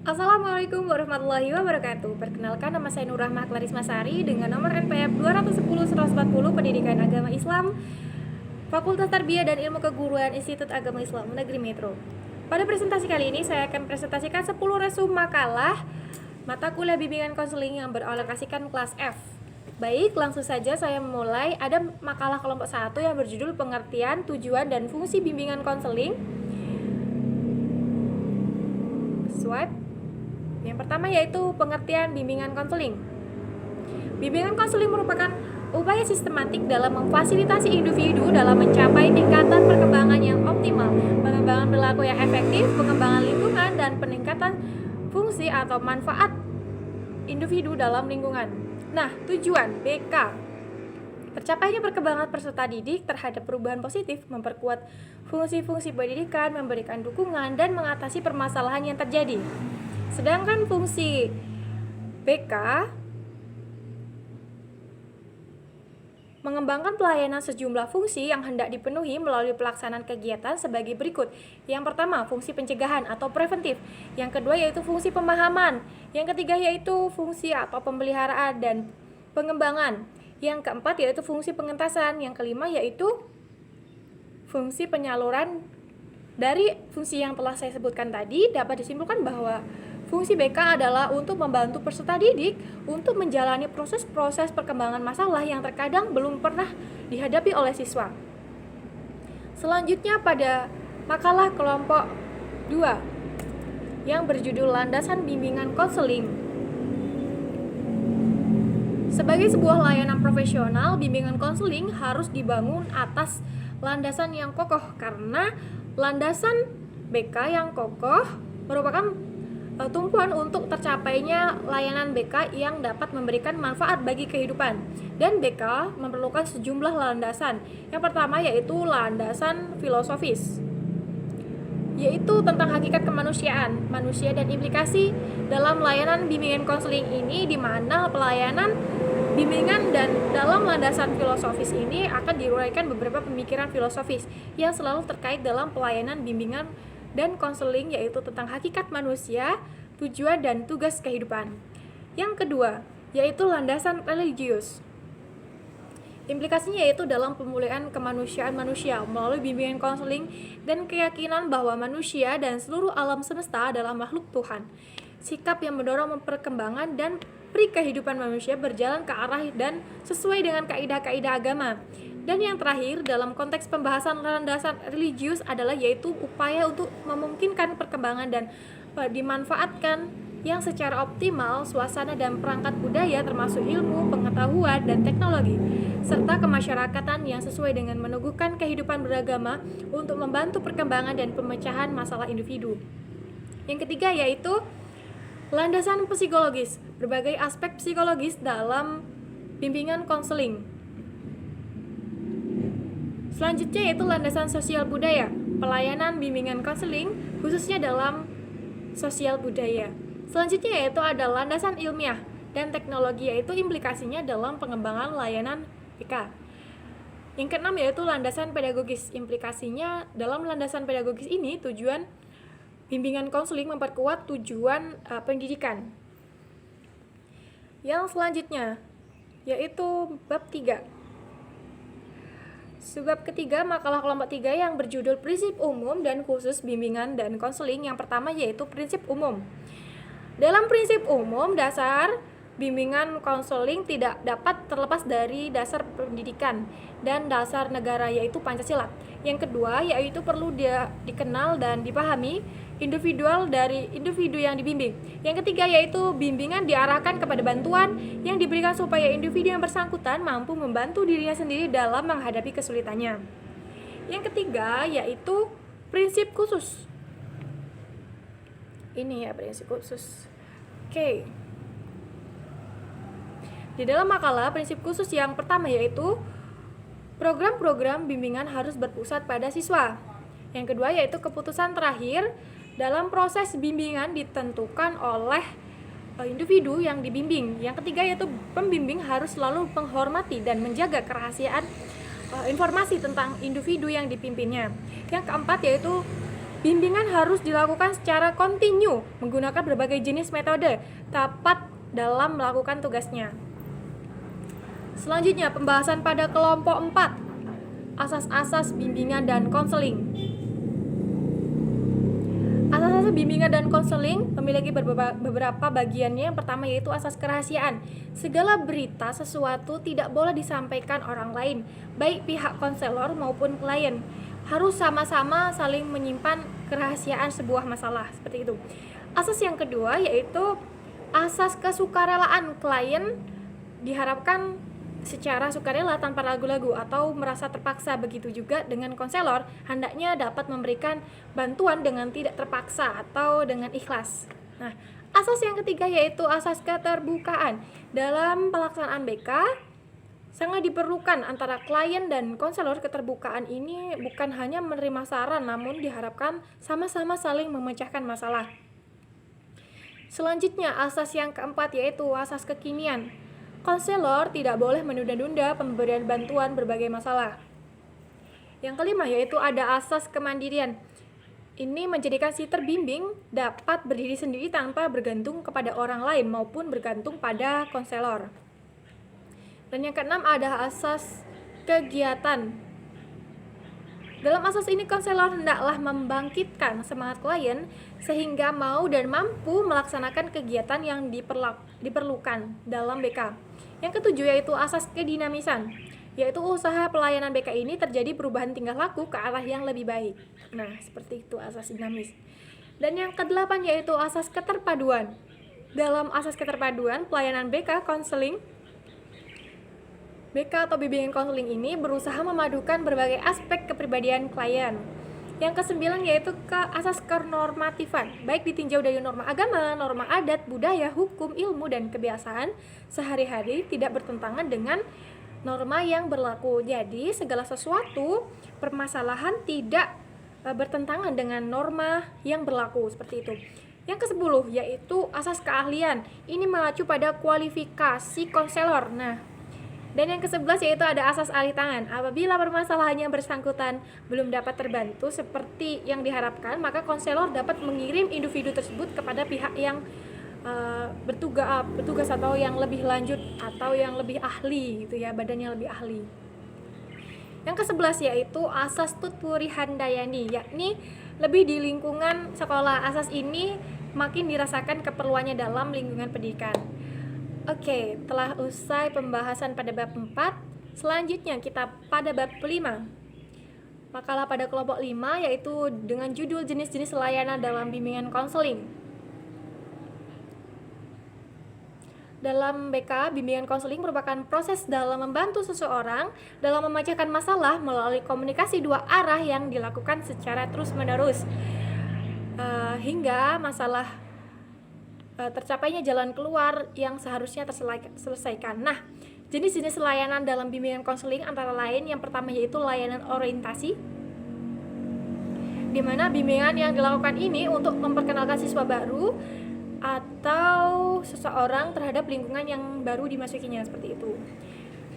Assalamualaikum warahmatullahi wabarakatuh. Perkenalkan, nama saya Nur Rahma Klarismasari dengan nomor NPM 210-140 Pendidikan Agama Islam, Fakultas Tarbiyah dan Ilmu Keguruan Institut Agama Islam Negeri Metro. Pada presentasi kali ini saya akan presentasikan 10 resum makalah mata kuliah bimbingan konseling yang beralokasikan kelas F. Baik, langsung saja saya memulai. Ada makalah kelompok 1 yang berjudul Pengertian, Tujuan, dan Fungsi Bimbingan Konseling. Swipe. Yang pertama yaitu pengertian bimbingan konseling. Bimbingan konseling merupakan upaya sistematik dalam memfasilitasi individu dalam mencapai tingkatan perkembangan yang optimal, pengembangan perilaku yang efektif, pengembangan lingkungan, dan peningkatan fungsi atau manfaat individu dalam lingkungan. Nah, tujuan BK: tercapainya perkembangan peserta didik terhadap perubahan positif, memperkuat fungsi-fungsi pendidikan, memberikan dukungan, dan mengatasi permasalahan yang terjadi. Sedangkan fungsi BK mengembangkan pelayanan sejumlah fungsi yang hendak dipenuhi melalui pelaksanaan kegiatan sebagai berikut. Yang pertama, fungsi pencegahan atau preventif. Yang kedua yaitu fungsi pemahaman. Yang ketiga yaitu fungsi atau pemeliharaan dan pengembangan. Yang keempat yaitu fungsi pengentasan. Yang kelima yaitu fungsi penyaluran. Dari fungsi yang telah saya sebutkan tadi, dapat disimpulkan bahwa fungsi BK adalah untuk membantu peserta didik untuk menjalani proses-proses perkembangan masalah yang terkadang belum pernah dihadapi oleh siswa. Selanjutnya pada makalah kelompok 2 yang berjudul Landasan Bimbingan Konseling. Sebagai sebuah layanan profesional, bimbingan konseling harus dibangun atas landasan yang kokoh, karena landasan BK yang kokoh merupakan tumpuan untuk tercapainya layanan BK yang dapat memberikan manfaat bagi kehidupan. Dan BK memerlukan sejumlah landasan. Yang pertama yaitu landasan filosofis, yaitu tentang hakikat kemanusiaan, manusia dan implikasi dalam layanan bimbingan konseling ini, di mana pelayanan bimbingan dan dalam landasan filosofis ini akan diuraikan beberapa pemikiran filosofis yang selalu terkait dalam pelayanan bimbingan dan konseling, yaitu tentang hakikat manusia, tujuan dan tugas kehidupan. Yang kedua, yaitu landasan religius. Implikasinya yaitu dalam pemulihan kemanusiaan manusia melalui bimbingan konseling dan keyakinan bahwa manusia dan seluruh alam semesta adalah makhluk Tuhan. Sikap yang mendorong perkembangan dan kehidupan manusia berjalan ke arah dan sesuai dengan kaidah-kaidah agama. Dan yang terakhir, dalam konteks pembahasan landasan religius adalah yaitu upaya untuk memungkinkan perkembangan dan dimanfaatkan yang secara optimal suasana dan perangkat budaya termasuk ilmu, pengetahuan, dan teknologi, serta kemasyarakatan yang sesuai dengan meneguhkan kehidupan beragama untuk membantu perkembangan dan pemecahan masalah individu. Yang ketiga yaitu landasan psikologis, berbagai aspek psikologis dalam bimbingan konseling. Selanjutnya yaitu landasan sosial budaya, pelayanan bimbingan konseling khususnya dalam sosial budaya. Selanjutnya yaitu ada landasan ilmiah dan teknologi, yaitu implikasinya dalam pengembangan layanan BK. Yang keenam yaitu landasan pedagogis, implikasinya dalam landasan pedagogis ini tujuan bimbingan konseling memperkuat tujuan pendidikan. Yang selanjutnya yaitu bab 3. Subbab ketiga makalah kelompok 3 yang berjudul Prinsip Umum dan Khusus Bimbingan dan Konseling. Yang pertama yaitu prinsip umum. Dalam prinsip umum, dasar bimbingan konseling tidak dapat terlepas dari dasar pendidikan dan dasar negara, yaitu Pancasila. Yang kedua yaitu perlu dikenal dan dipahami individual dari individu yang dibimbing. Yang ketiga yaitu bimbingan diarahkan kepada bantuan yang diberikan supaya individu yang bersangkutan mampu membantu dirinya sendiri dalam menghadapi kesulitannya. Yang ketiga yaitu prinsip khusus. Ini ya prinsip khusus. Oke. Di dalam makalah prinsip khusus yang pertama yaitu program-program bimbingan harus berpusat pada siswa. Yang kedua yaitu keputusan terakhir dalam proses bimbingan ditentukan oleh individu yang dibimbing. Yang ketiga yaitu pembimbing harus selalu menghormati dan menjaga kerahasiaan informasi tentang individu yang dipimpinnya. Yang keempat yaitu Bimbingan harus dilakukan secara kontinu menggunakan berbagai jenis metode, tepat dalam melakukan tugasnya. Selanjutnya, pembahasan pada kelompok 4. Asas-asas bimbingan dan konseling. Asas-asas bimbingan dan konseling memiliki beberapa bagiannya. Yang pertama yaitu asas kerahasiaan. Segala berita sesuatu tidak boleh disampaikan orang lain, baik pihak konselor maupun klien. Harus sama-sama saling menyimpan kerahasiaan sebuah masalah, seperti itu. Asas yang kedua yaitu asas kesukarelaan. Klien diharapkan secara sukarela tanpa ragu-ragu atau merasa terpaksa. Begitu juga dengan konselor, hendaknya dapat memberikan bantuan dengan tidak terpaksa atau dengan ikhlas. Nah, asas yang ketiga yaitu asas keterbukaan. Dalam pelaksanaan BK sangat diperlukan antara klien dan konselor. Keterbukaan ini bukan hanya menerima saran, namun diharapkan sama-sama saling memecahkan masalah. Selanjutnya, asas yang keempat yaitu asas kekinian. Konselor tidak boleh menunda-nunda pemberian bantuan berbagai masalah. Yang kelima yaitu ada asas kemandirian. Ini menjadikan si terbimbing dapat berdiri sendiri tanpa bergantung kepada orang lain maupun bergantung pada konselor. Dan yang keenam ada asas kegiatan. Dalam asas ini konselor hendaklah membangkitkan semangat klien sehingga mau dan mampu melaksanakan kegiatan yang diperlukan dalam BK. Yang ketujuh yaitu asas kedinamisan, yaitu usaha pelayanan BK ini terjadi perubahan tingkah laku ke arah yang lebih baik. Nah, seperti itu asas dinamis. Dan yang kedelapan yaitu asas keterpaduan. Dalam asas keterpaduan, pelayanan BK konseling BK atau bimbingan konseling ini berusaha memadukan berbagai aspek kepribadian klien. Yang kesembilan yaitu asas kenormatifan, baik ditinjau dari norma agama, norma adat, budaya, hukum, ilmu, dan kebiasaan sehari-hari tidak bertentangan dengan norma yang berlaku. Jadi segala sesuatu permasalahan tidak bertentangan dengan norma yang berlaku, seperti itu. Yang ke-10 yaitu asas keahlian. Ini mengacu pada kualifikasi konselor. Dan yang ke-11 yaitu ada asas alih tangan. Apabila permasalahannya bersangkutan belum dapat terbantu seperti yang diharapkan, maka konselor dapat mengirim individu tersebut kepada pihak yang bertugas atau yang lebih lanjut atau yang lebih ahli gitu ya, badan yang lebih ahli. Yang ke-11 yaitu asas tuturi handayani, yakni lebih di lingkungan sekolah. Asas ini makin dirasakan keperluannya dalam lingkungan pendidikan. Oke, telah usai pembahasan pada bab 4, selanjutnya kita pada bab 5. Makalah pada kelompok 5 yaitu dengan judul jenis-jenis layanan dalam bimbingan konseling. Dalam BK, bimbingan konseling merupakan proses dalam membantu seseorang dalam memecahkan masalah melalui komunikasi dua arah yang dilakukan secara terus-menerus hingga masalah tercapainya jalan keluar yang seharusnya terselesaikan. Nah, jenis-jenis layanan dalam bimbingan konseling antara lain yang pertama yaitu layanan orientasi, di mana bimbingan yang dilakukan ini untuk memperkenalkan siswa baru atau seseorang terhadap lingkungan yang baru dimasukinya, seperti itu.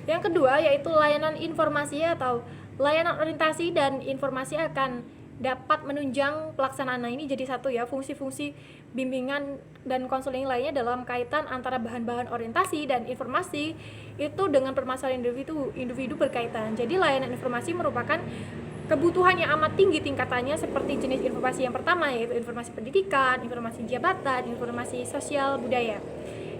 Yang kedua yaitu layanan informasi atau layanan orientasi dan informasi akan dapat menunjang pelaksanaan. Ini jadi satu ya, fungsi-fungsi bimbingan dan konseling lainnya dalam kaitan antara bahan-bahan orientasi dan informasi itu dengan permasalahan individu berkaitan. Jadi layanan informasi merupakan kebutuhan yang amat tinggi tingkatannya seperti jenis informasi yang pertama yaitu informasi pendidikan, informasi jabatan, informasi sosial budaya.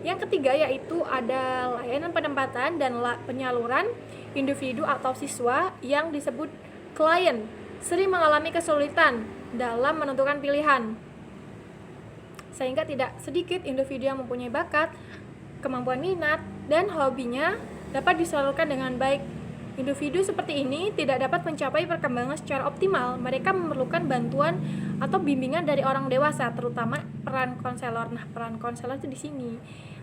Yang ketiga yaitu ada layanan penempatan dan penyaluran individu atau siswa yang disebut klien sering mengalami kesulitan dalam menentukan pilihan, sehingga tidak sedikit individu yang mempunyai bakat, kemampuan minat, dan hobinya dapat disalurkan dengan baik. Individu seperti ini tidak dapat mencapai perkembangan secara optimal. Mereka memerlukan bantuan atau bimbingan dari orang dewasa, terutama peran konselor. Nah, peran konselor itu di sini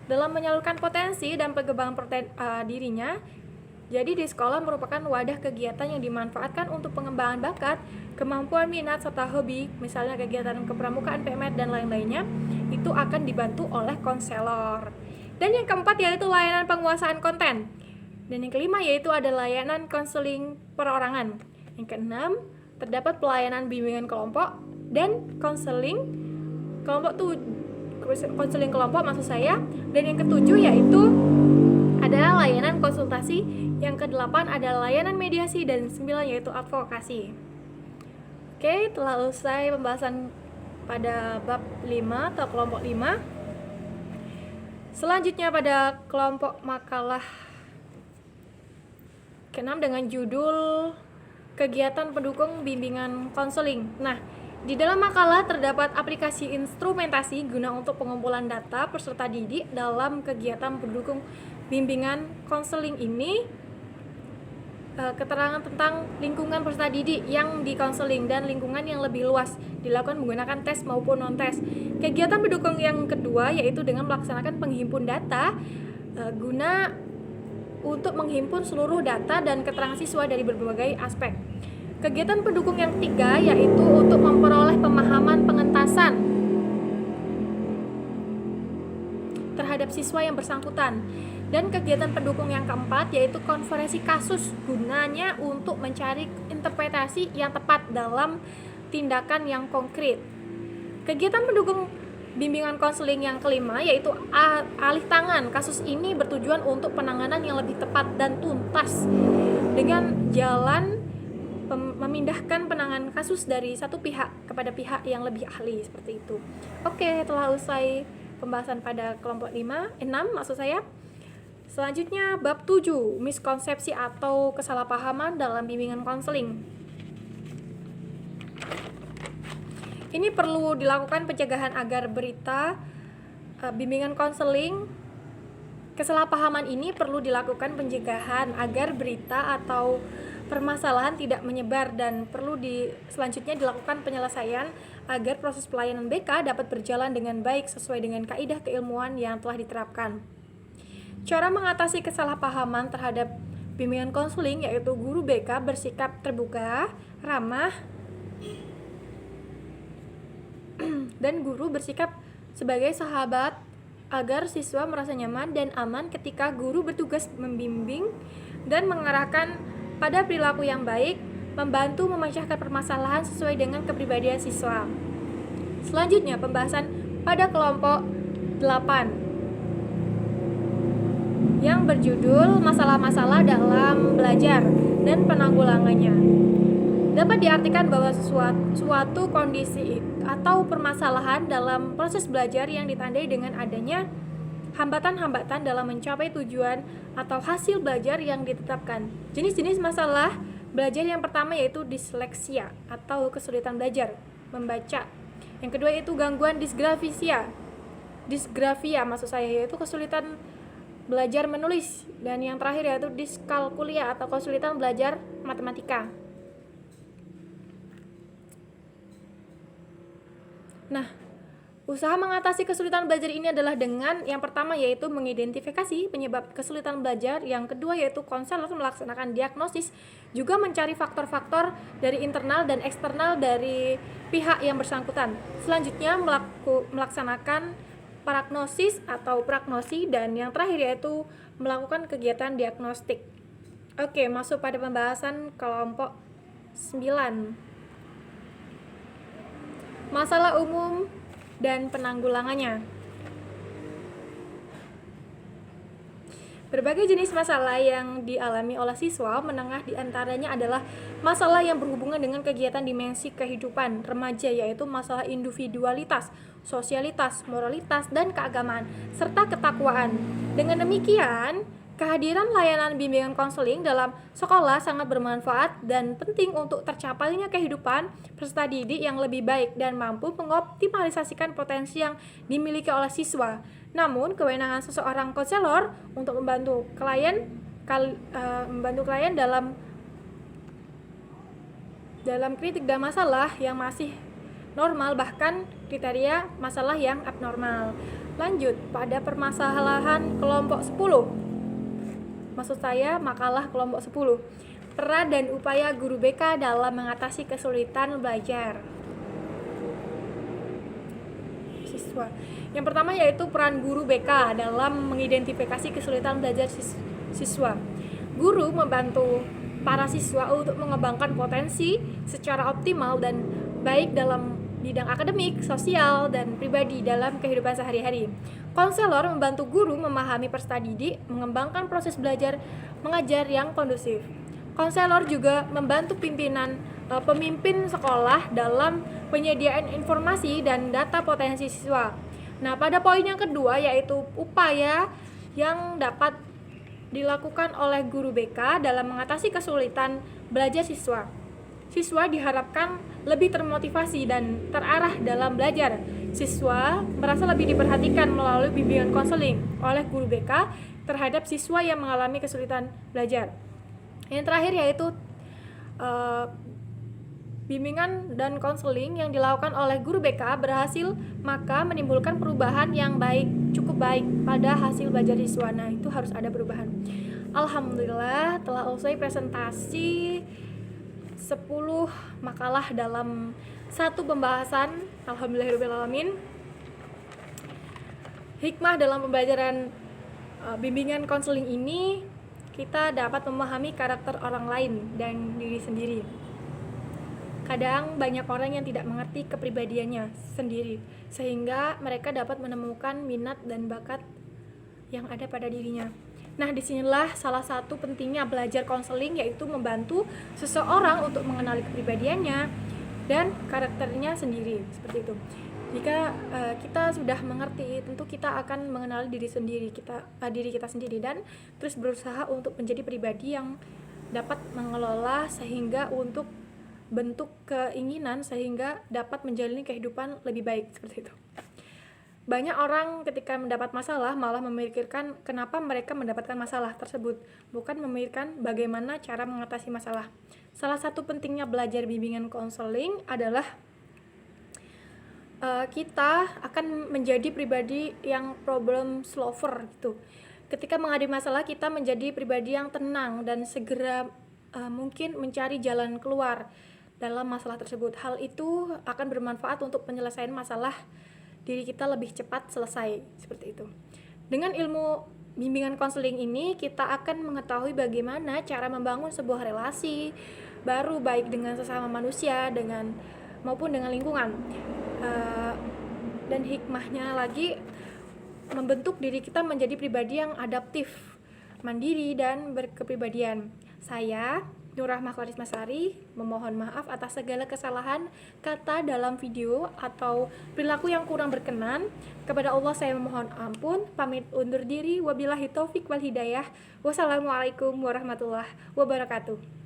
dalam menyalurkan potensi dan pengembangan dirinya. Jadi di sekolah merupakan wadah kegiatan yang dimanfaatkan untuk pengembangan bakat, kemampuan minat, serta hobi, misalnya kegiatan kepramukaan, PMR, dan lain-lainnya, itu akan dibantu oleh konselor. Dan yang keempat yaitu layanan penguasaan konten. Dan yang kelima yaitu ada layanan konseling perorangan. Yang keenam, terdapat pelayanan bimbingan kelompok. dan konseling kelompok maksud saya. Dan yang ketujuh yaitu adalah layanan konsultasi, yang kedelapan adalah layanan mediasi, dan 9 yaitu advokasi. Oke, telah usai pembahasan pada bab 5 atau kelompok 5. Selanjutnya pada kelompok makalah ke-6 dengan judul kegiatan pendukung bimbingan konseling. Nah, di dalam makalah terdapat aplikasi instrumentasi guna untuk pengumpulan data peserta didik dalam kegiatan pendukung bimbingan konseling ini. Keterangan tentang lingkungan peserta didik yang dikonseling dan lingkungan yang lebih luas dilakukan menggunakan tes maupun non-tes. Kegiatan pendukung yang kedua yaitu dengan melaksanakan penghimpun data guna untuk menghimpun seluruh data dan keterangan siswa dari berbagai aspek. Kegiatan pendukung yang ketiga yaitu untuk memperoleh pemahaman pengentasan terhadap siswa yang bersangkutan. Dan kegiatan pendukung yang keempat yaitu konferensi kasus, gunanya untuk mencari interpretasi yang tepat dalam tindakan yang konkret. Kegiatan pendukung bimbingan konseling yang kelima yaitu alih tangan. Kasus ini bertujuan untuk penanganan yang lebih tepat dan tuntas dengan jalan memindahkan penanganan kasus dari satu pihak kepada pihak yang lebih ahli, seperti itu. Oke, telah usai pembahasan pada kelompok 6 maksud saya. Selanjutnya bab 7, miskonsepsi atau kesalahpahaman dalam bimbingan konseling. Ini perlu dilakukan pencegahan agar berita bimbingan konseling. Kesalahpahaman ini perlu dilakukan pencegahan agar berita atau permasalahan tidak menyebar, dan perlu selanjutnya dilakukan penyelesaian agar proses pelayanan BK dapat berjalan dengan baik sesuai dengan kaidah keilmuan yang telah diterapkan. Cara mengatasi kesalahpahaman terhadap bimbingan konseling yaitu guru BK bersikap terbuka, ramah, dan guru bersikap sebagai sahabat agar siswa merasa nyaman dan aman ketika guru bertugas membimbing dan mengarahkan pada perilaku yang baik, membantu memecahkan permasalahan sesuai dengan kepribadian siswa. Selanjutnya pembahasan pada kelompok 8 yang berjudul masalah-masalah dalam belajar dan penanggulangannya. Dapat diartikan bahwa suatu kondisi atau permasalahan dalam proses belajar yang ditandai dengan adanya hambatan-hambatan dalam mencapai tujuan atau hasil belajar yang ditetapkan. Jenis-jenis masalah belajar yang pertama yaitu disleksia atau kesulitan belajar membaca. Yang kedua yaitu gangguan disgrafia maksud saya, yaitu kesulitan belajar menulis. Dan yang terakhir yaitu diskalkulia atau kesulitan belajar matematika. Nah, usaha mengatasi kesulitan belajar ini adalah dengan yang pertama yaitu mengidentifikasi penyebab kesulitan belajar, yang kedua yaitu konselor melaksanakan diagnosis, juga mencari faktor-faktor dari internal dan eksternal dari pihak yang bersangkutan. Selanjutnya melaksanakan paragnosis atau prognosi, dan yang terakhir yaitu melakukan kegiatan diagnostik. Oke, masuk pada pembahasan kelompok 9. Masalah umum dan penanggulangannya. Berbagai jenis masalah yang dialami oleh siswa menengah diantaranya adalah masalah yang berhubungan dengan kegiatan dimensi kehidupan remaja, yaitu masalah individualitas, sosialitas, moralitas, dan keagamaan, serta ketakwaan. Dengan demikian, kehadiran layanan bimbingan konseling dalam sekolah sangat bermanfaat dan penting untuk tercapainya kehidupan peserta didik yang lebih baik dan mampu mengoptimalisasikan potensi yang dimiliki oleh siswa. Namun, kewenangan seseorang konselor untuk membantu klien dalam kritik dan masalah yang masih normal, bahkan kriteria masalah yang abnormal. Lanjut pada permasalahan kelompok 10. Maksud saya makalah kelompok 10. Peran dan upaya guru BK dalam mengatasi kesulitan belajar siswa. Yang pertama yaitu peran guru BK dalam mengidentifikasi kesulitan belajar siswa. Guru membantu para siswa untuk mengembangkan potensi secara optimal dan baik dalam bidang akademik, sosial, dan pribadi dalam kehidupan sehari-hari. Konselor membantu guru memahami peserta didik, mengembangkan proses belajar mengajar yang kondusif. Konselor juga membantu pemimpin sekolah dalam penyediaan informasi dan data potensi siswa. Nah, pada poin yang kedua yaitu upaya yang dapat dilakukan oleh guru BK dalam mengatasi kesulitan belajar siswa. Siswa diharapkan lebih termotivasi dan terarah dalam belajar. Siswa merasa lebih diperhatikan melalui bimbingan konseling oleh guru BK terhadap siswa yang mengalami kesulitan belajar. Yang terakhir yaitu bimbingan dan konseling yang dilakukan oleh guru BK berhasil, maka menimbulkan perubahan yang cukup baik pada hasil belajar siswa. Nah, itu harus ada perubahan. Alhamdulillah telah usai presentasi 10 makalah dalam satu pembahasan. Alhamdulillahirrahmanirrahim. Hikmah dalam pembelajaran bimbingan konseling ini, kita dapat memahami karakter orang lain dan diri sendiri. Kadang banyak orang yang tidak mengerti kepribadiannya sendiri, sehingga mereka dapat menemukan minat dan bakat yang ada pada dirinya. Nah, disinilah salah satu pentingnya belajar konseling, yaitu membantu seseorang untuk mengenali kepribadiannya dan karakternya sendiri, seperti itu. Jika kita sudah mengerti, tentu kita akan mengenali diri kita sendiri dan terus berusaha untuk menjadi pribadi yang dapat mengelola sehingga untuk bentuk keinginan sehingga dapat menjalani kehidupan lebih baik, seperti itu. Banyak orang ketika mendapat masalah malah memikirkan kenapa mereka mendapatkan masalah tersebut, bukan memikirkan bagaimana cara mengatasi masalah. Salah satu pentingnya belajar bimbingan konseling adalah kita akan menjadi pribadi yang problem solver gitu. Ketika menghadapi masalah, kita menjadi pribadi yang tenang dan segera mungkin mencari jalan keluar dalam masalah tersebut. Hal itu akan bermanfaat untuk penyelesaian masalah diri kita lebih cepat selesai, seperti itu. Dengan ilmu bimbingan konseling ini, kita akan mengetahui bagaimana cara membangun sebuah relasi baru, baik dengan sesama manusia maupun dengan lingkungan. Dan hikmahnya lagi, membentuk diri kita menjadi pribadi yang adaptif, mandiri, dan berkepribadian. Saya, Nur Rahmah Klarismasari, memohon maaf atas segala kesalahan kata dalam video atau perilaku yang kurang berkenan. Kepada Allah saya memohon ampun, pamit undur diri, wabillahi taufik wal hidayah. Wassalamualaikum warahmatullahi wabarakatuh.